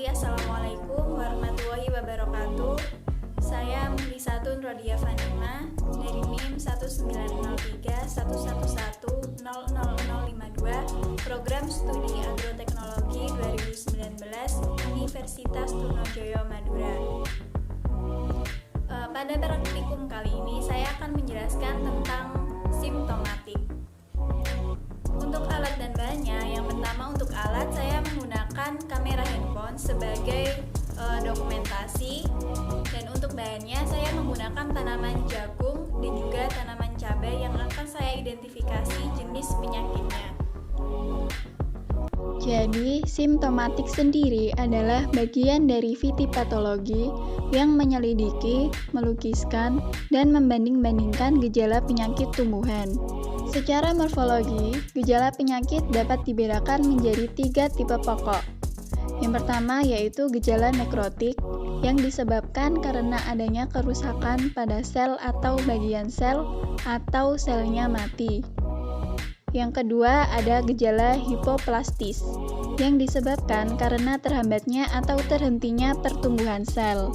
Assalamualaikum warahmatullahi wabarakatuh. Saya Melisatun Rodia Fanima dari NIM 193311100052 Program Studi Agroteknologi 2019 Universitas Trunojoyo Madura. Pada praktikum kali ini saya akan menjelaskan tentang simptomatik. Untuk alat dan bahannya, yang pertama untuk alat saya menggunakan kamera handphone sebagai dokumentasi, dan untuk bahannya saya menggunakan tanaman jagung dan juga tanaman cabai yang akan saya identifikasi jenis penyakitnya. Jadi, simptomatik sendiri adalah bagian dari fitipatologi yang menyelidiki, melukiskan, dan membanding-bandingkan gejala penyakit tumbuhan. Secara morfologi, gejala penyakit dapat dibedakan menjadi 3 tipe pokok. Yang pertama yaitu gejala nekrotik yang disebabkan karena adanya kerusakan pada sel atau bagian sel atau selnya mati. Yang kedua ada gejala hipoplastis yang disebabkan karena terhambatnya atau terhentinya pertumbuhan sel.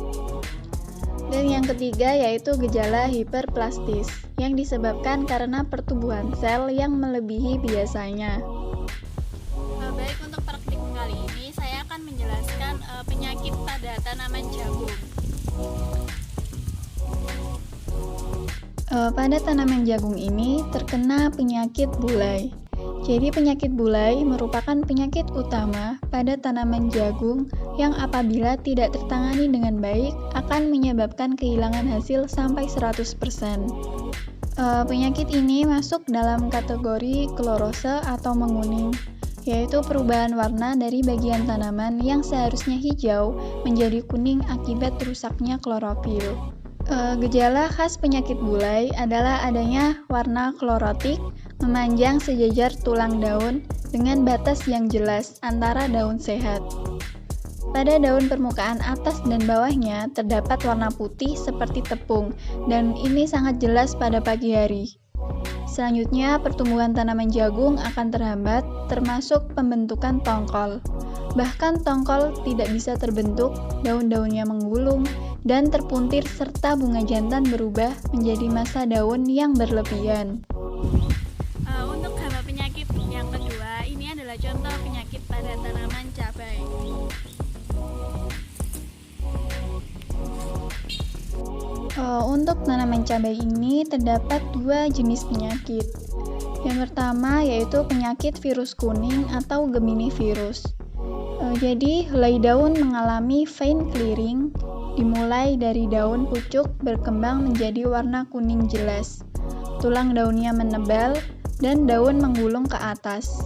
Dan yang ketiga yaitu gejala hiperplastis yang disebabkan karena pertumbuhan sel yang melebihi biasanya. Baik, untuk praktikum kali ini saya akan menjelaskan penyakit pada tanaman jagung. Pada tanaman jagung ini terkena penyakit bulai. Jadi penyakit bulai merupakan penyakit utama pada tanaman jagung yang apabila tidak tertangani dengan baik akan menyebabkan kehilangan hasil sampai 100%. Penyakit ini masuk dalam kategori klorose atau menguning, yaitu perubahan warna dari bagian tanaman yang seharusnya hijau menjadi kuning akibat rusaknya klorofil. Gejala khas penyakit bulai adalah adanya warna klorotik memanjang sejajar tulang daun dengan batas yang jelas antara daun sehat. Pada daun permukaan atas dan bawahnya terdapat warna putih seperti tepung, dan ini sangat jelas pada pagi hari. Selanjutnya, pertumbuhan tanaman jagung akan terhambat, termasuk pembentukan tongkol. Bahkan tongkol tidak bisa terbentuk, daun-daunnya menggulung, dan terpuntir serta bunga jantan berubah menjadi masa daun yang berlebihan. Untuk hama penyakit yang kedua, ini adalah contoh penyakit pada tanaman cabai. Untuk tanaman cabai ini terdapat 2 jenis penyakit. Yang pertama yaitu penyakit virus kuning atau Gemini virus. Jadi helai daun mengalami vein clearing, dimulai dari daun pucuk berkembang menjadi warna kuning jelas. Tulang daunnya menebal dan daun menggulung ke atas.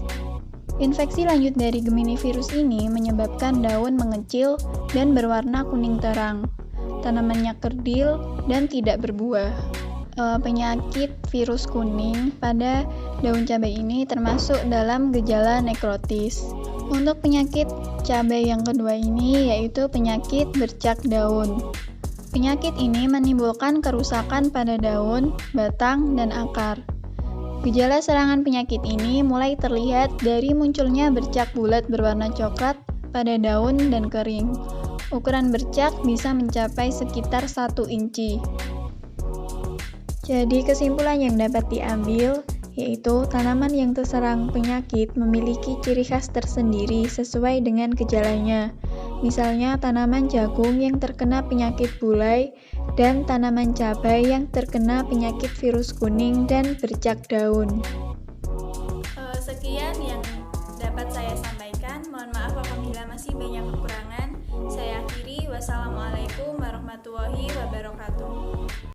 Infeksi lanjut dari Gemini virus ini menyebabkan daun mengecil dan berwarna kuning terang. Tanamannya kerdil dan tidak berbuah. Penyakit virus kuning pada daun cabai ini termasuk dalam gejala nekrotis. Untuk penyakit cabai yang kedua ini yaitu penyakit bercak daun. Penyakit ini menimbulkan kerusakan pada daun, batang, dan akar. Gejala serangan penyakit ini mulai terlihat dari munculnya bercak bulat berwarna coklat pada daun dan kering. Ukuran bercak bisa mencapai sekitar 1 inci. Jadi kesimpulan yang dapat diambil yaitu tanaman yang terserang penyakit memiliki ciri khas tersendiri sesuai dengan gejalanya. Misalnya tanaman jagung yang terkena penyakit bulai dan tanaman cabai yang terkena penyakit virus kuning dan bercak daun.